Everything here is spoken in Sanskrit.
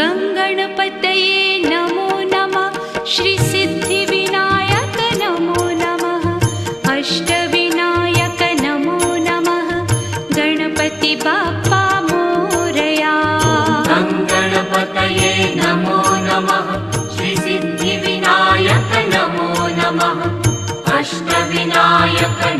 गङ्गणपतये नमो नमः। श्रीसिद्धिविनायक नमो नमः। अष्टविनायक नमो नमः। गणपति बाप्पा मोरया। गङ्गणपतये नमो नमः। श्रीसिद्धिविनायक नमो नमः। अष्टविनायक